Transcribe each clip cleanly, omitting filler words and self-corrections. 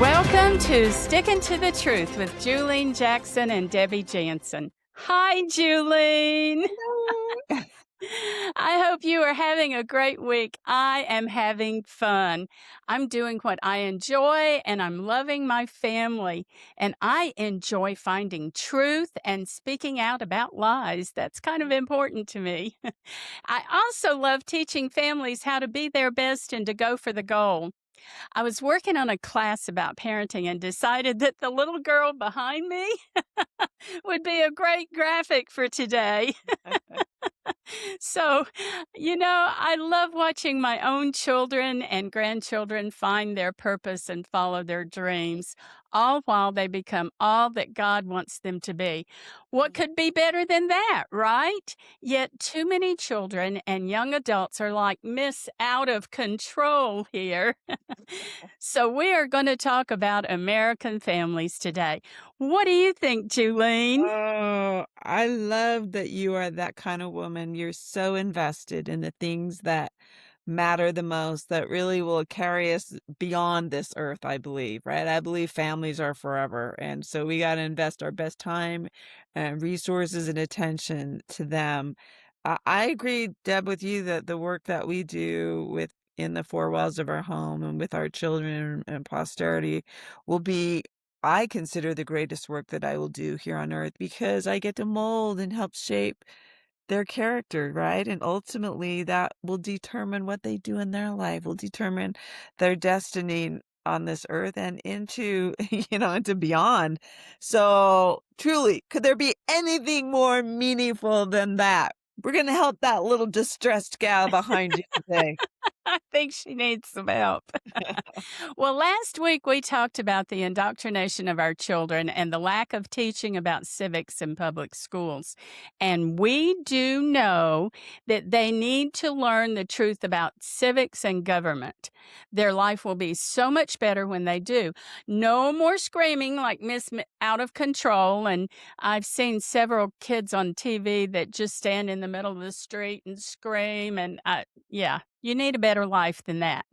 Welcome to Sticking to the Truth with Julene Jackson and Debbie Jansen. Hi, Julene. Hello. I hope you are having a great week. I am having fun. I'm doing what I enjoy and I'm loving my family. And I enjoy finding truth and speaking out about lies. That's kind of important to me. I also love teaching families how to be their best and to go for the goal. I was working on a class about parenting and decided that the little girl behind me would be a great graphic for today. So, I love watching my own children and grandchildren find their purpose and follow their dreams, all while they become all that God wants them to be. What could be better than that, right? Yet, too many children and young adults are like Miss Out of Control here. So, we are going to talk about American families today. What do you think, Julene? Oh, I love that you are that kind of woman. You're so invested in the things that matter the most, that really will carry us beyond this earth, I believe, right? I believe families are forever. And so we got to invest our best time and resources and attention to them. I agree, Deb, with you that the work that we do in the four walls of our home and with our children and posterity will be, I consider, the greatest work that I will do here on earth because I get to mold and help shape their character, right? And ultimately, that will determine what they do in their life, will determine their destiny on this earth and into, into beyond. So, truly, could there be anything more meaningful than that? We're going to help that little distressed gal behind you today. I think she needs some help. Well, last week we talked about the indoctrination of our children and the lack of teaching about civics in public schools. And we do know that they need to learn the truth about civics and government. Their life will be so much better when they do. No more screaming like Out of Control. And I've seen several kids on TV that just stand in the middle of the street and scream. And yeah, you need a better life than that.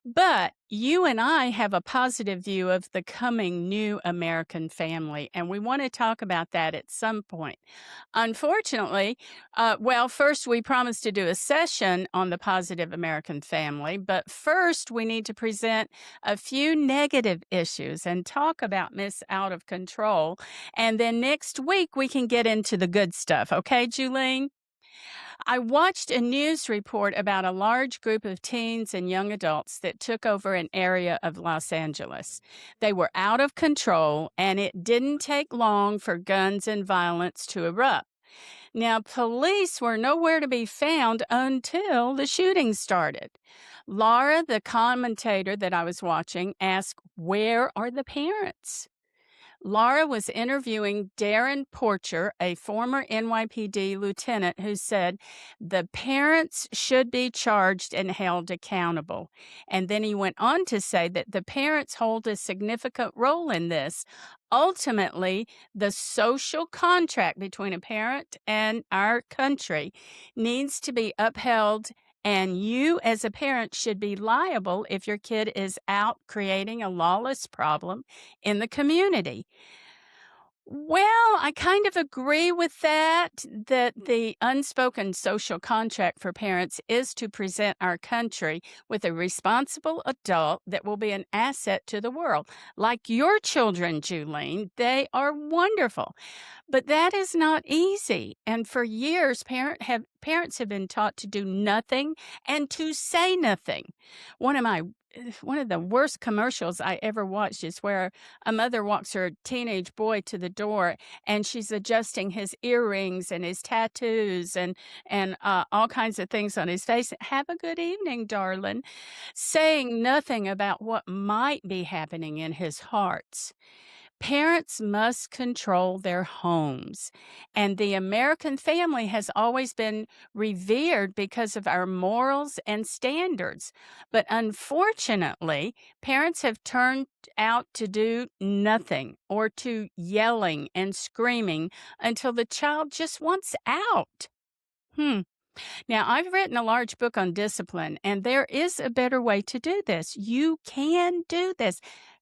But you and I have a positive view of the coming new American family, and we want to talk about that at some point. Unfortunately, first we promised to do a session on the positive American family, but first we need to present a few negative issues and talk about Miss Out of Control. And then next week we can get into the good stuff. Okay, Julene? I watched a news report about a large group of teens and young adults that took over an area of Los Angeles. They were out of control, and it didn't take long for guns and violence to erupt. Now, police were nowhere to be found until the shooting started. Laura, the commentator that I was watching, asked, "Where are the parents?" Laura was interviewing Darren Porcher, a former NYPD lieutenant, who said the parents should be charged and held accountable. And then he went on to say that the parents hold a significant role in this. Ultimately, the social contract between a parent and our country needs to be upheld, and you, as a parent, should be liable if your kid is out creating a lawless problem in the community. Well, I kind of agree with that the unspoken social contract for parents is to present our country with a responsible adult that will be an asset to the world. Like your children, Julene, they are wonderful. But that is not easy. And for years, parents have been taught to do nothing and to say nothing. One of my one of the worst commercials I ever watched is where a mother walks her teenage boy to the door and she's adjusting his earrings and his tattoos and all kinds of things on his face. Have a good evening, darling, saying nothing about what might be happening in his heart. Parents must control their homes. And the American family has always been revered because of our morals and standards. But unfortunately, parents have turned out to do nothing or to yelling and screaming until the child just wants out. Hmm. Now, I've written a large book on discipline, and there is a better way to do this. You can do this.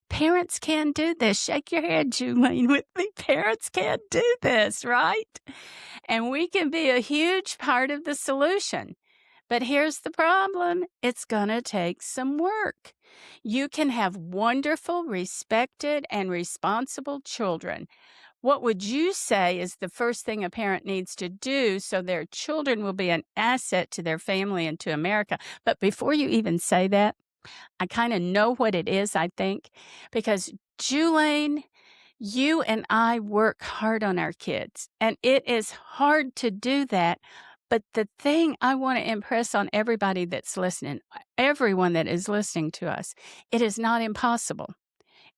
Parents can do this. Shake your head, Julian, with me. Parents can do this, right? And we can be a huge part of the solution. But here's the problem, it's gonna take some work. You can have wonderful, respected, and responsible children. What would you say is the first thing a parent needs to do so their children will be an asset to their family and to America? But before you even say that, I kinda know what it is, I think, because Julaine, you and I work hard on our kids, and it is hard to do that. But the thing I want to impress on everybody that's listening, everyone that is listening to us, it is not impossible.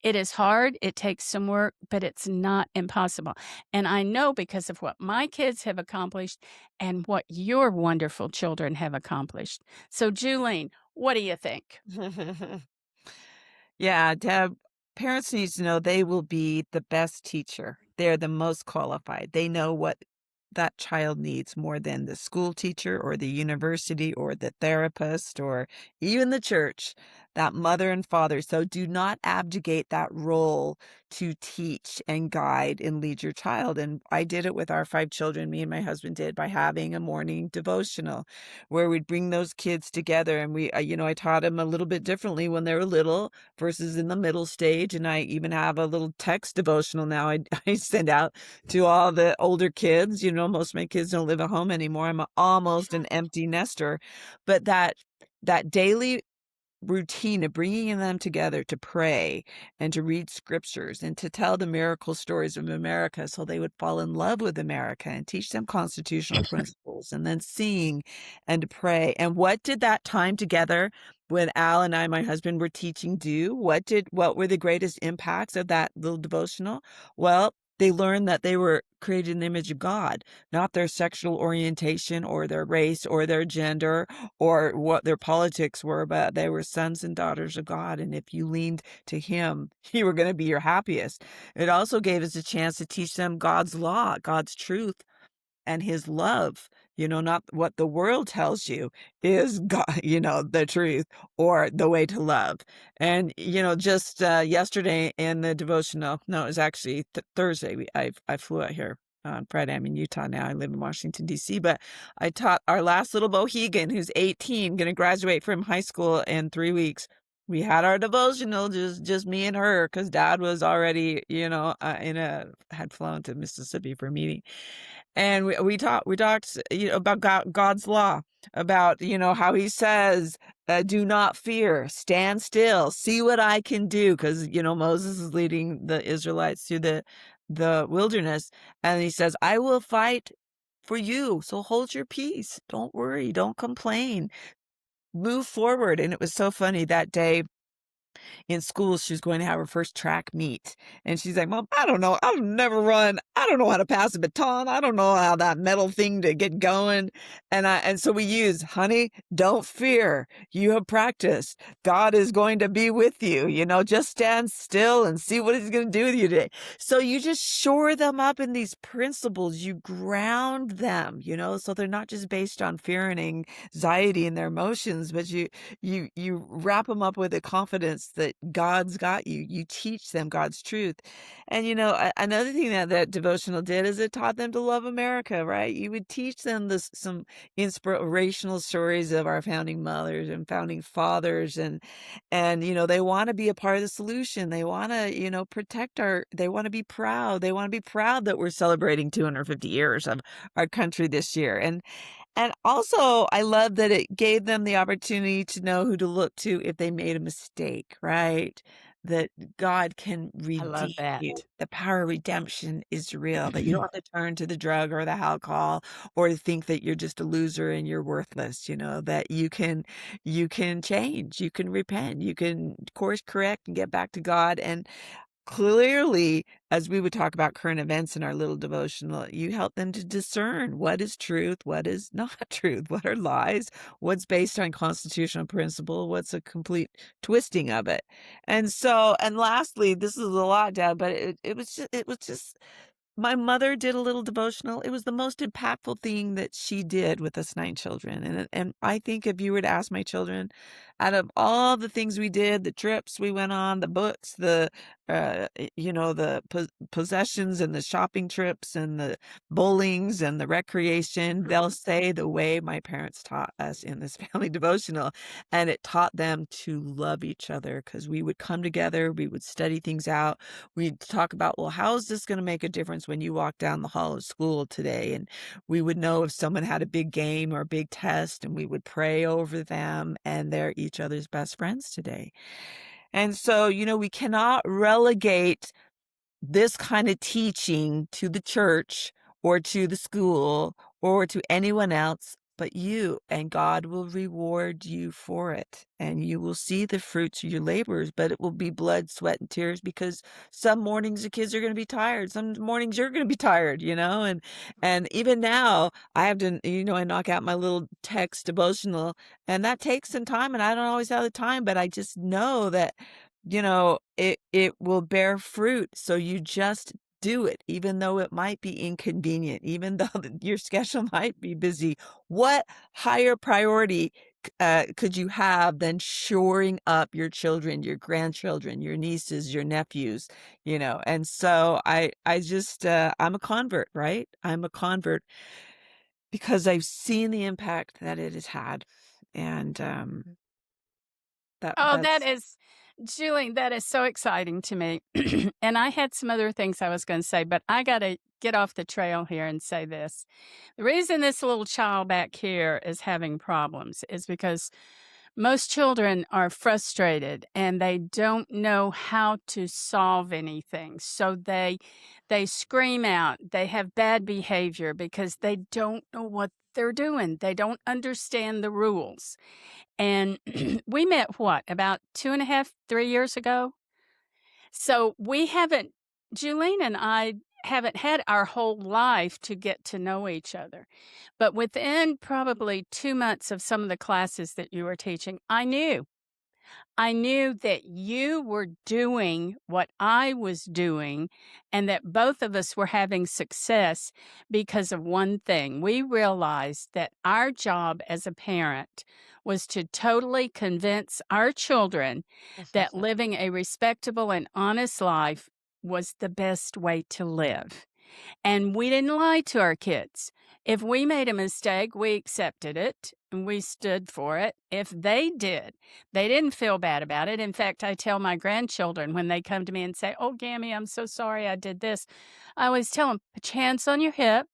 It is hard, it takes some work, but it's not impossible. And I know because of what my kids have accomplished and what your wonderful children have accomplished. So, Julene, what do you think? Yeah, Deb, parents need to know they will be the best teacher. They're the most qualified. They know what that child needs more than the school teacher or the university or the therapist or even the church, that mother and father. So do not abdicate that role to teach and guide and lead your child. And I did it with our 5 children, me and my husband did, by having a morning devotional where we'd bring those kids together. And I taught them a little bit differently when they were little versus in the middle stage. And I even have a little text devotional now I send out to all the older kids. Most of my kids don't live at home anymore. Almost an empty nester. But that daily routine of bringing them together to pray and to read scriptures and to tell the miracle stories of America so they would fall in love with America and teach them constitutional principles and then sing and to pray. And what did that time together when Al and I, my husband, were teaching do? What were the greatest impacts of that little devotional? Well, they learned that they were created in the image of God, not their sexual orientation or their race or their gender or what their politics were, but they were sons and daughters of God. And if you leaned to Him, you were going to be your happiest. It also gave us a chance to teach them God's law, God's truth, and His love. Not what the world tells you is God, the truth or the way to love. And, just yesterday in the devotional, no, it was actually Thursday. I flew out here on Friday. I'm in Utah now. I live in Washington, D.C., but I taught our last little Mohegan, who's 18, going to graduate from high school in 3 weeks. We had our devotional, just me and her, because Dad was already, had flown to Mississippi for a meeting. And we talked, about God's law, about, how He says, do not fear, stand still, see what I can do. Because, Moses is leading the Israelites through the wilderness. And he says, I will fight for you. So hold your peace. Don't worry. Don't complain. Move forward. And it was so funny that day in school, she was going to have her first track meet. And she's like, Mom, I don't know. I've never run. I don't know how to pass a baton. I don't know how that metal thing to get going. And so we use, honey, don't fear. You have practiced. God is going to be with you. Just stand still and see what He's going to do with you today. So you just shore them up in these principles. You ground them, so they're not just based on fear and anxiety and their emotions, but you wrap them up with a confidence that God's got you. You teach them God's truth. And another thing that devotional did is it taught them to love America, right? You would teach them some inspirational stories of our founding mothers and founding fathers, and they want to be a part of the solution. They want to protect they want to be proud. They want to be proud that we're celebrating 250 years of our country this year. And also, I love that it gave them the opportunity to know who to look to if they made a mistake, right? That God can I love redeem that. you. The power of redemption is real, that you don't have to turn to the drug or the alcohol or to think that you're just a loser and you're worthless, that you can change, you can repent, you can course correct and get back to God. And clearly, as we would talk about current events in our little devotional, you help them to discern what is truth, what is not truth, what are lies, what's based on constitutional principle, what's a complete twisting of it. And lastly, this is a lot, Dad, but it was just my mother did a little devotional. It was the most impactful thing that she did with us 9 children. And I think if you were to ask my children, out of all the things we did, the trips we went on, the books, the possessions and the shopping trips and the bowlings and the recreation, they'll say the way my parents taught us in this family devotional, and it taught them to love each other because we would come together, we would study things out, we'd talk about, well, how is this going to make a difference when you walk down the hall of school today? And we would know if someone had a big game or a big test, and we would pray over them, and they're each other's best friends today. And so, we cannot relegate this kind of teaching to the church or to the school or to anyone else but you, and God will reward you for it. And you will see the fruits of your labors, but it will be blood, sweat, and tears because some mornings the kids are going to be tired. Some mornings you're going to be tired, and even now I have to, I knock out my little text devotional, and that takes some time, and I don't always have the time, but I just know that it will bear fruit. So you just do it, even though it might be inconvenient, even though your schedule might be busy. What higher priority could you have than shoring up your children, your grandchildren, your nieces, your nephews, And so I just, I'm a convert, right? I'm a convert because I've seen the impact that it has had. And, Oh, that that's is Julie, that is so exciting to me. And I had some other things I was going to say, but I got to get off the trail here and say this. The reason this little child back here is having problems is because most children are frustrated and they don't know how to solve anything. So they scream out, they have bad behavior because they don't know what they're doing. They don't understand the rules. And we met what, about 2.5, 3 years ago? So we haven't, Julene and I haven't had our whole life to get to know each other. But within probably 2 months of some of the classes that you were teaching, I knew that you were doing what I was doing and that both of us were having success because of one thing. We realized that our job as a parent was to totally convince our children that living a respectable and honest life was the best way to live. And we didn't lie to our kids. If we made a mistake, we accepted it and we stood for it. If they did, they didn't feel bad about it. In fact, I tell my grandchildren when they come to me and say, "Oh, Gammy, I'm so sorry I did this." I always tell them, put your hands on your hip,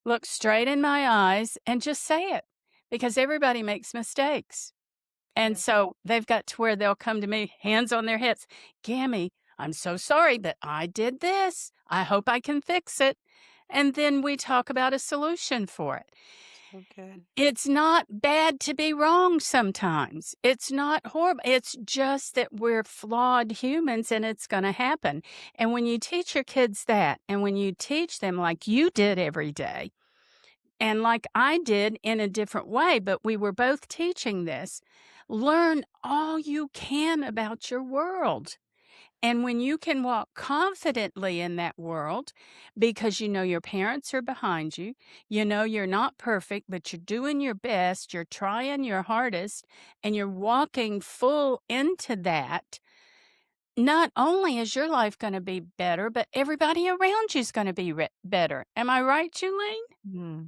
look straight in my eyes, and just say it because everybody makes mistakes. And Yeah. so they've got to where they'll come to me, hands on their hips. "Gammy, I'm so sorry that I did this. I hope I can fix it." And then we talk about a solution for it. Okay. It's not bad to be wrong sometimes. It's not horrible. It's just that we're flawed humans and it's going to happen. And when you teach your kids that, and when you teach them like you did every day, and like I did in a different way, but we were both teaching this. Learn all you can about your world. And when you can walk confidently in that world because you know your parents are behind you, you know you're not perfect, but you're doing your best, you're trying your hardest, and you're walking full into that, not only is your life going to be better, but everybody around you is going to be better. Am I right, Julene? Hmm.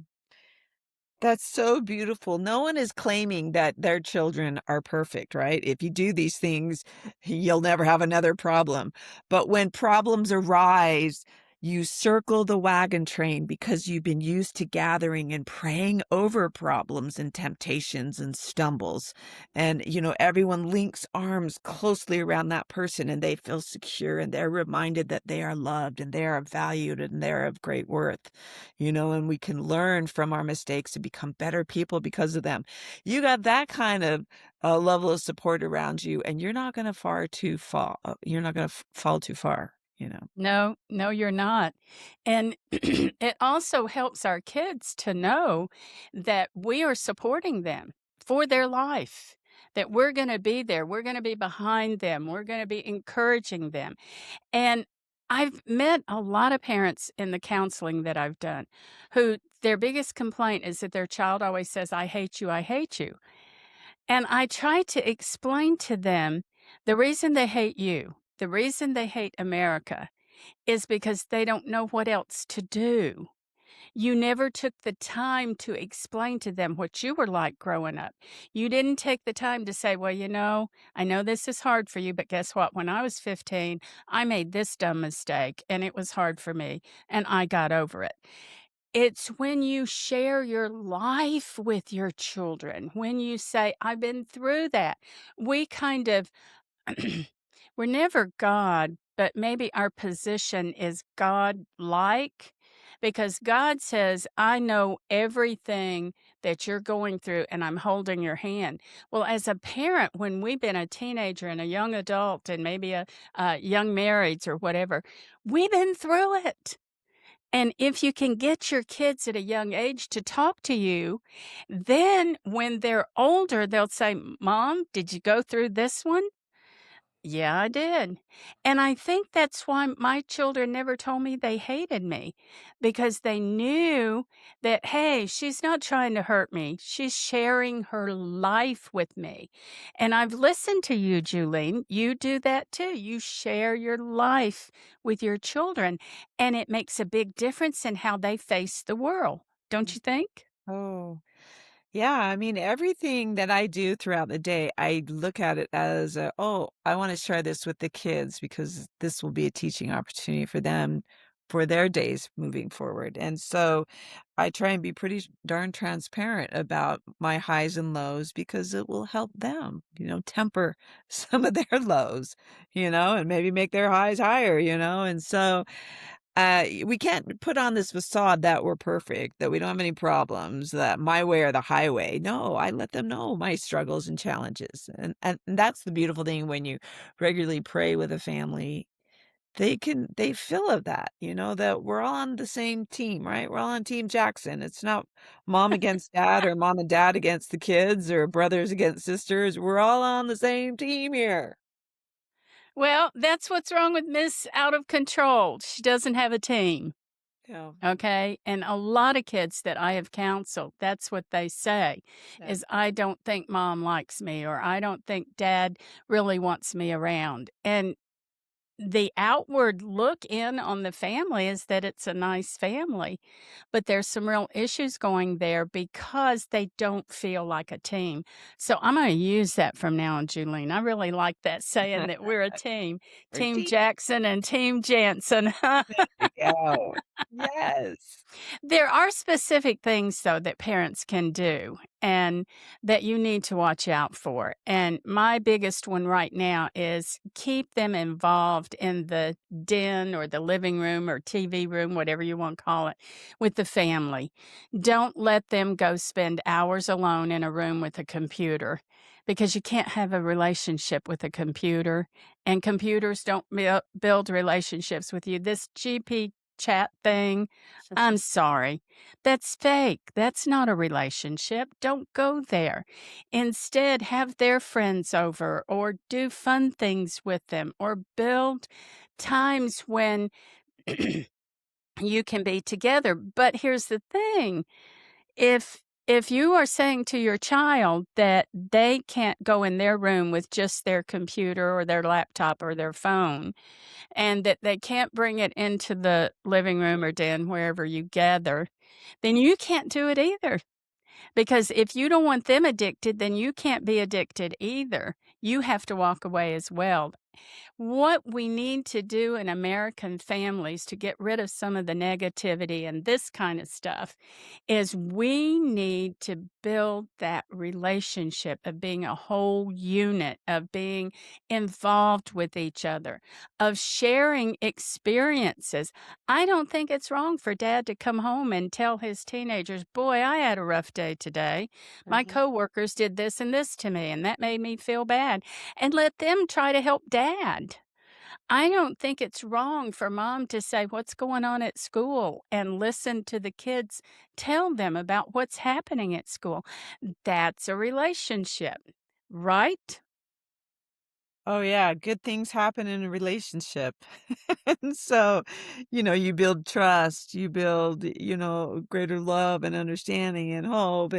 That's so beautiful. No one is claiming that their children are perfect, right? If you do these things, you'll never have another problem. But when problems arise, you circle the wagon train because you've been used to gathering and praying over problems and temptations and stumbles. And, everyone links arms closely around that person and they feel secure and they're reminded that they are loved and they are valued and they're of great worth, and we can learn from our mistakes and become better people because of them. You got that kind of level of support around you, and you're not going to far too fall. You're not going to fall too far. No, no, you're not. And it also helps our kids to know that we are supporting them for their life, that we're going to be there. We're going to be behind them. We're going to be encouraging them. And I've met a lot of parents in the counseling that I've done who their biggest complaint is that their child always says, "I hate you, I hate you." And I try to explain to them the reason they hate you, the reason they hate America is because they don't know what else to do. You never took the time to explain to them what you were like growing up. You didn't take the time to say, well, I know this is hard for you, but guess what? When I was 15, I made this dumb mistake and it was hard for me and I got over it. It's when you share your life with your children, when you say, I've been through that. We kind of we're never God, but maybe our position is God-like because God says, "I know everything that you're going through, and I'm holding your hand." Well, as a parent, when we've been a teenager and a young adult and maybe a young marrieds or whatever, we've been through it. And if you can get your kids at a young age to talk to you, then when they're older, they'll say, "Mom, did you go through this one?" Yeah, I did. And I think that's why my children never told me they hated me because they knew that, hey, she's not trying to hurt me. She's sharing her life with me. And I've listened to you, Julene. You do that too. You share your life with your children, and it makes a big difference in how they face the world. Don't Mm. you think? Oh. Yeah, I mean, everything that I do throughout the day, I look at it as oh, I want to share this with the kids because this will be a teaching opportunity for them for their days moving forward. And so I try and be pretty darn transparent about my highs and lows because it will help them, temper some of their lows, and maybe make their highs higher, And so we can't put on this facade that we're perfect, that we don't have any problems, that my way or the highway. No, I let them know my struggles and challenges. And that's the beautiful thing when you regularly pray with a family. They feel of that, that we're all on the same team, right? We're all on Team Jackson. It's not mom against dad or mom and dad against the kids or brothers against sisters. We're all on the same team here. Well, that's what's wrong with Miss Out of Control. She doesn't have a team. Yeah. Okay, and a lot of kids that I have counseled, that's what they say, Yeah. is, "I don't think mom likes me," or, "I don't think dad really wants me around," and the outward look in on the family is that it's a nice family, but there's some real issues going there because they don't feel like a team. So I'm gonna use that from now on, Julene. I really like that saying that we're a team, Or Team team. Jackson and Team Jansen. There you go. Yes. There are specific things, though, that parents can do and that you need to watch out for. And my biggest one right now is keep them involved in the den or the living room or TV room, whatever you want to call it, with the family. Don't let them go spend hours alone in a room with a computer because you can't have a relationship with a computer and computers don't build relationships with you. This GP chat thing, I'm sorry. That's fake. That's not a relationship. Don't go there. Instead, have their friends over or do fun things with them or build times when you can be together. But here's the thing. If you are saying to your child that they can't go in their room with just their computer or their laptop or their phone, and that they can't bring it into the living room or den, wherever you gather, then you can't do it either. Because if you don't want them addicted, then you can't be addicted either. You have to walk away as well. What we need to do in American families to get rid of some of the negativity and this kind of stuff is we need to build that relationship of being a whole unit, of being involved with each other, of sharing experiences. I don't think it's wrong for dad to come home and tell his teenagers, boy, I had a rough day today. My Mhm. coworkers did this and this to me, and that made me feel bad. And let them try to help dad. I don't think it's wrong for mom to say what's going on at school and listen to the kids tell them about what's happening at school. That's a relationship, right? Oh, yeah, good things happen in a relationship. And so, you build trust, you build, greater love and understanding and hope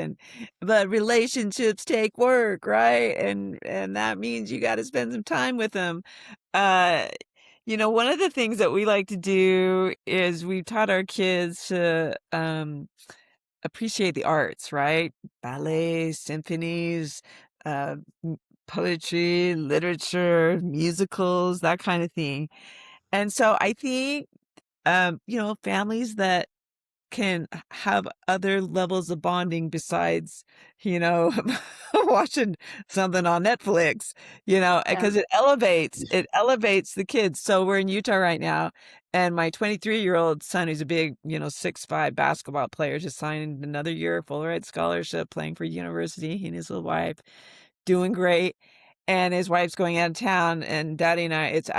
but relationships take work, right? And that means you gotta spend some time with them. Uh, one of the things that we like to do is we've taught our kids to, appreciate the arts, right? Ballet, symphonies, uh, m poetry, literature, musicals, that kind of thing. And so I think, families that can have other levels of bonding besides, you know, watching something on Netflix, Yeah. because it elevates the kids. So we're in Utah right now, and my 23-year-old son, who's a big, 6'5" basketball player, just signed another year full ride scholarship playing for university, he and his little wife. Doing great, and his wife's going out of town, and daddy and I it's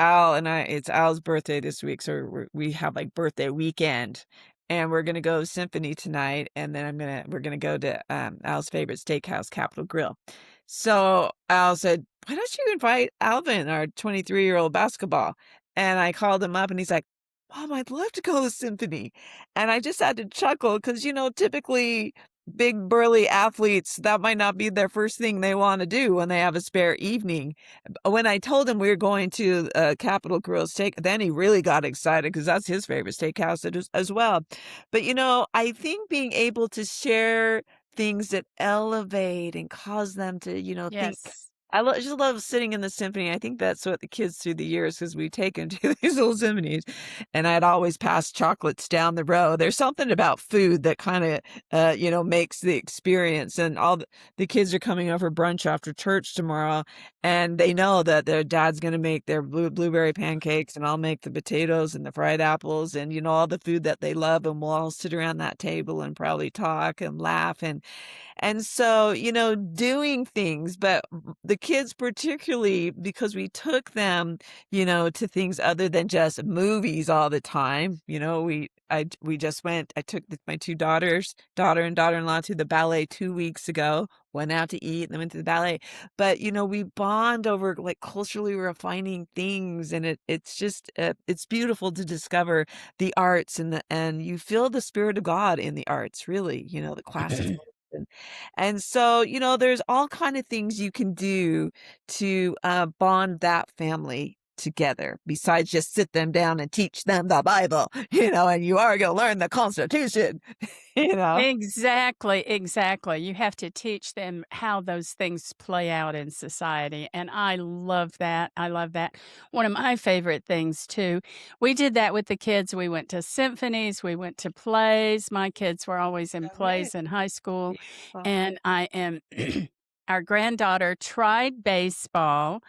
Al's birthday this week, so we have, like, birthday weekend, and we're gonna go symphony tonight, and then we're gonna go to, Al's favorite steakhouse, Capital Grille. So, Al said, "Why don't you invite Alvin, our 23-year-old basketball?" And I called him up, and he's like, "Mom, I'd love to go to symphony." And I just had to chuckle because, typically big burly athletes, that might not be their first thing they wanna do when they have a spare evening. When I told him we were going to, Capital Grille Steak, then he really got excited because that's his favorite steakhouse as well. But, I think being able to share things that elevate and cause them to, think. Yes. I just love sitting in the symphony. I think that's what the kids through the years, because we take 'em to these little symphonies, and I'd always pass chocolates down the row. There's something about food that kinda makes the experience. And all the kids are coming over brunch after church tomorrow, and they know that their dad's gonna make their blueberry pancakes, and I'll make the potatoes and the fried apples and, all the food that they love, and we'll all sit around that table and probably talk and laugh, and so, doing things, but the kids particularly because we took them, to things other than just movies all the time. We just went I took my 2 daughters, daughter and daughter-in-law to the ballet 2 weeks ago, went out to eat, and then went to the ballet. But, we bond over, like, culturally refining things, and it's just, it's beautiful to discover the arts and you feel the spirit of God in the arts, really, the classical and so, there's all kind of things you can do to, bond that family together besides just sit them down and teach them the Bible, and you are gonna learn the Constitution, you know? Exactly, exactly. You have to teach them how those things play out in society, and I love that, I love that. One of my favorite things too, we did that with the kids, we went to symphonies, we went to plays, my kids were always in Alright. plays in high school, Beautiful. and I am our granddaughter tried baseball,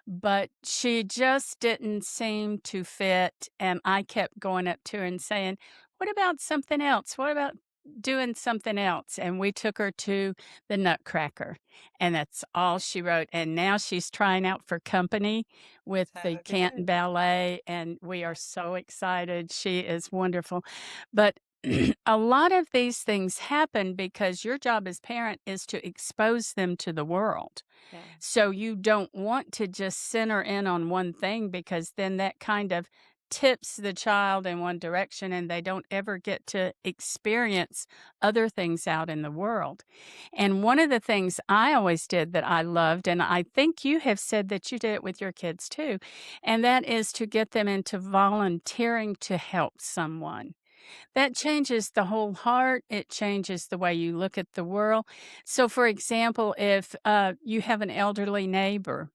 but she just didn't seem to fit, and I kept going up to her and saying, "What about something else? What about doing something else?" And we took her to the Nutcracker, and that's all she wrote, and now she's trying out for company with the So Canton good. Ballet, and we are so excited. She is wonderful. But a lot of these things happen because your job as parent is to expose them to the world. Yeah. So you don't want to just center in on one thing because then that kind of tips the child in one direction and they don't ever get to experience other things out in the world. And one of the things I always did that I loved, and I think you have said that you did it with your kids too, and that is to get them into volunteering to help someone. That changes the whole heart, it changes the way you look at the world. So, for example, if, you have an elderly neighbor,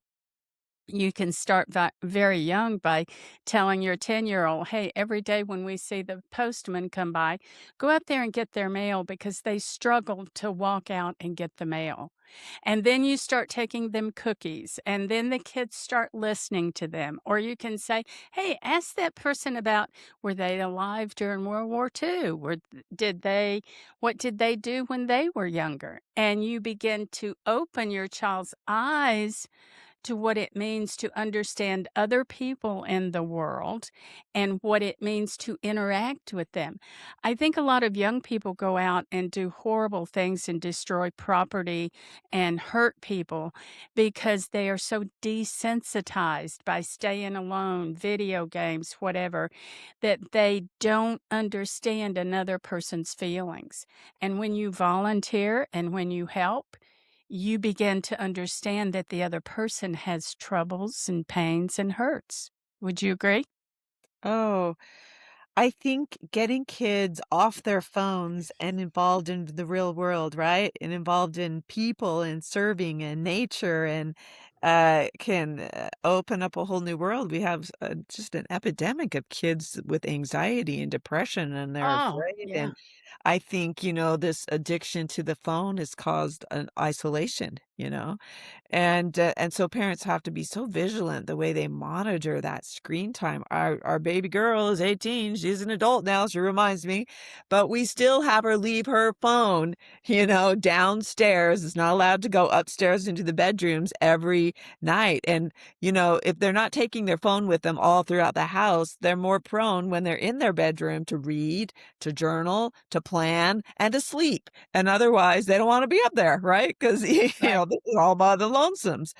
you can start very young by telling your 10-year-old, "Hey, every day when we see the postman come by, go out there and get their mail because they struggle to walk out and get the mail." And then you start taking them cookies, and then the kids start listening to them. Or you can say, "Hey, ask that person about were they alive during World War II? Did they what did they do when they were younger?" And you begin to open your child's eyes to what it means to understand other people in the world and what it means to interact with them. I think a lot of young people go out and do horrible things and destroy property and hurt people because they are so desensitized by staying alone, video games, whatever, that they don't understand another person's feelings. And when you volunteer and when you help, you begin to understand that the other person has troubles and pains and hurts. Would you agree? Oh, I think getting kids off their phones and involved in the real world, right? And involved in people and serving and nature and can open up a whole new world. We have just an epidemic of kids with anxiety and depression, and they're Oh, afraid. yeah. And I think, this addiction to the phone has caused an isolation, and so parents have to be so vigilant the way they monitor that screen time. Our baby girl is 18, she's an adult now, she reminds me, but we still have her leave her phone, downstairs. It's not allowed to go upstairs into the bedrooms every night. And, if they're not taking their phone with them all throughout the house, they're more prone when they're in their bedroom to read, to journal, to plan, and to sleep. And otherwise, they don't wanna be up there, right? 'Cause, Right. this is all by the lonesomes.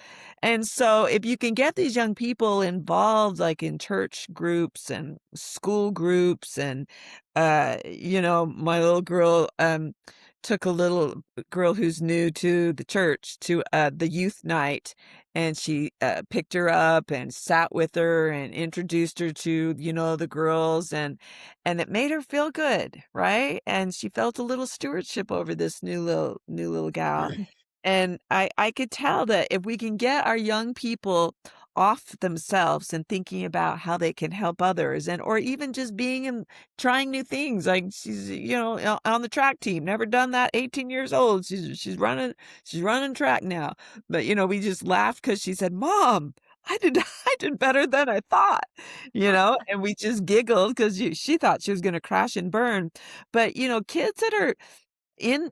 And so if you can get these young people involved, like, in church groups and school groups and, my little girl, took a little girl who's new to the church to, the youth night, and she, picked her up and sat with her and introduced her to, the girls, and it made her feel good, right? And she felt a little stewardship over this new little gal. And I could tell that if we can get our young people off themselves and thinking about how they can help others and or even just being and trying new things, like she's, on the track team, never done that, 18 years old. She's running track now. But, we just laughed because she said, "Mom, I did I did better than I thought," and we just giggled because she thought she was gonna crash and burn. But, kids that are in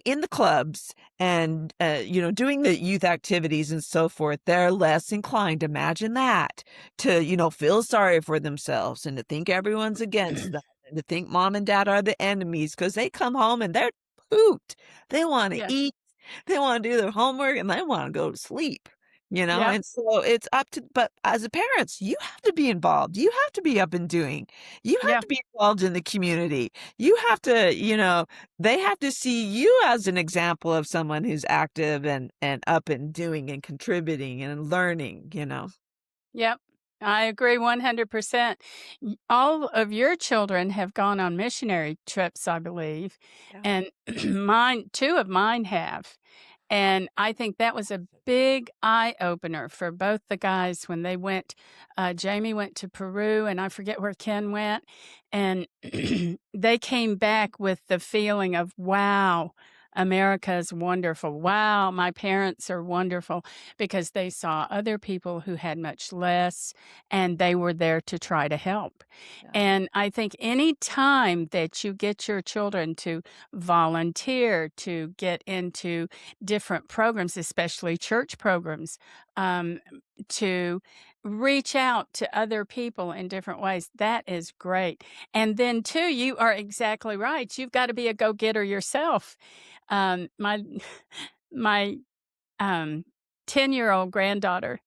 in the clubs and, doing the youth activities and so forth, they're less inclined, imagine that, to, feel sorry for themselves and to think everyone's against them and to think mom and dad are the enemies because they come home and they're pooped. They wanna Yeah. eat, they wanna do their homework, and they wanna go to sleep, Yep. and so it's up to but as a parents, you have to be involved, you have to be up and doing, you have Yeah. to be involved in the community, you have to, they have to see you as an example of someone who's active and up and doing and contributing and learning. Yep. I agree 100%. All of your children have gone on missionary trips, I believe, Yeah. and mine 2 of mine have. And I think that was a big eye opener for both the guys when they went. Jamie went to Peru, and I forget where Ken went. And they came back with the feeling of, wow, America is wonderful. Wow, my parents are wonderful because they saw other people who had much less and they were there to try to help. Yeah. And I think any time that you get your children to volunteer, to get into different programs, especially church programs, um, to reach out to other people in different ways. That is great. And then, too, you are exactly right. You've got to be a go getter yourself. My my 10-year-old granddaughter,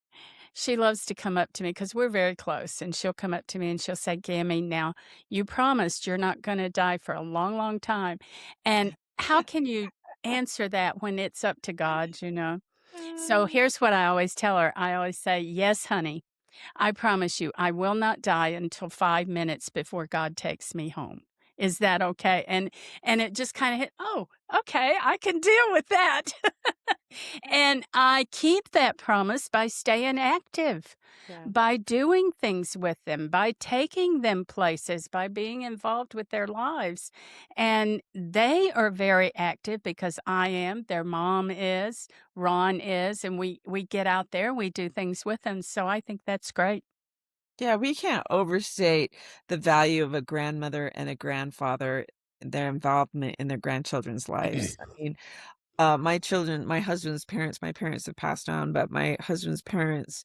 she loves to come up to me because we're very close, and she'll come up to me and she'll say, "Gammy, now you promised you're not going to die for a long, long time." And how can you answer that when it's up to God, you know? So Mm. here's what I always tell her. I always say, "Yes, honey, I promise you, I will not die until 5 minutes before God takes me home. Is that okay?" And it just kinda hit, "Oh, okay, I can deal with that." And I keep that promise by staying active, Yeah. by doing things with them, by taking them places, by being involved with their lives. And they are very active because I am, their mom is, Ron is, and we get out there, we do things with them. So I think that's great. Yeah, we can't overstate the value of a grandmother and a grandfather, their involvement in their grandchildren's lives. I mean, My husband's parents, my parents have passed on, but my husband's parents,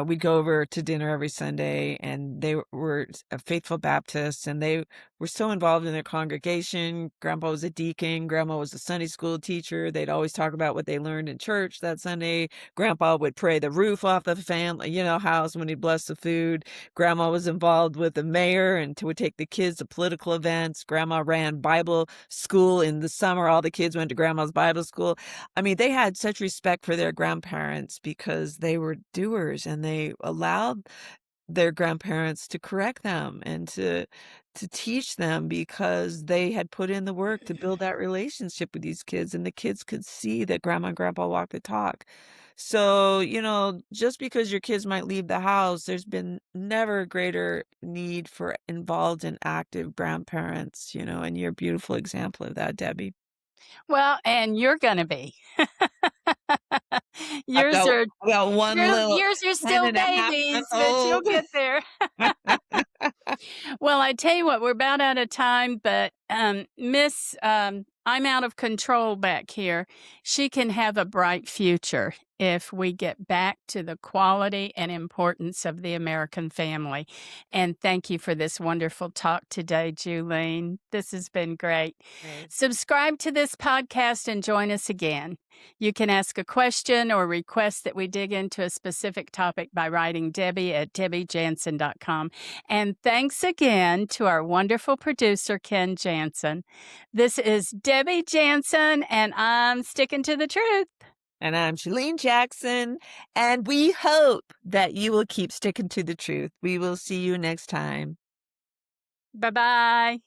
we'd go over to dinner every Sunday, and they were faithful Baptists, and they were so involved in their congregation. Grandpa was a deacon, grandma was a Sunday school teacher. They'd always talk about what they learned in church that Sunday. Grandpa would pray the roof off the family, house when he'd bless the food. Grandma was involved with the mayor and would take the kids to political events. Grandma ran Bible school in the summer. All the kids went to grandma's Bible school. I mean, they had such respect for their grandparents because they were doers and they allowed their grandparents to correct them and to teach them because they had put in the work to build that relationship with these kids, and the kids could see that grandma and grandpa walk the talk. So, just because your kids might leave the house, there's been never a greater need for involved and active grandparents, and you're a beautiful example of that, Debbie. Well, and you're gonna be. I've Yours got are I've got one little yours are 10 still and a half babies, month but you'll old. get there. Well, I tell you what, we're about out of time, but Miss I'm out of control back here. She can have a bright future if we get back to the quality and importance of the American family. And thank you for this wonderful talk today, Julene. This has been great. Right. Subscribe to this podcast and join us again. You can ask a question or request that we dig into a specific topic by writing Debbie at debbiejansen.com. And thanks again to our wonderful producer, Ken Jansen. This is Debbie Jansen, and I'm sticking to the truth. And I'm Chalene Jackson, and we hope that you will keep sticking to the truth. We will see you next time. Bye-bye.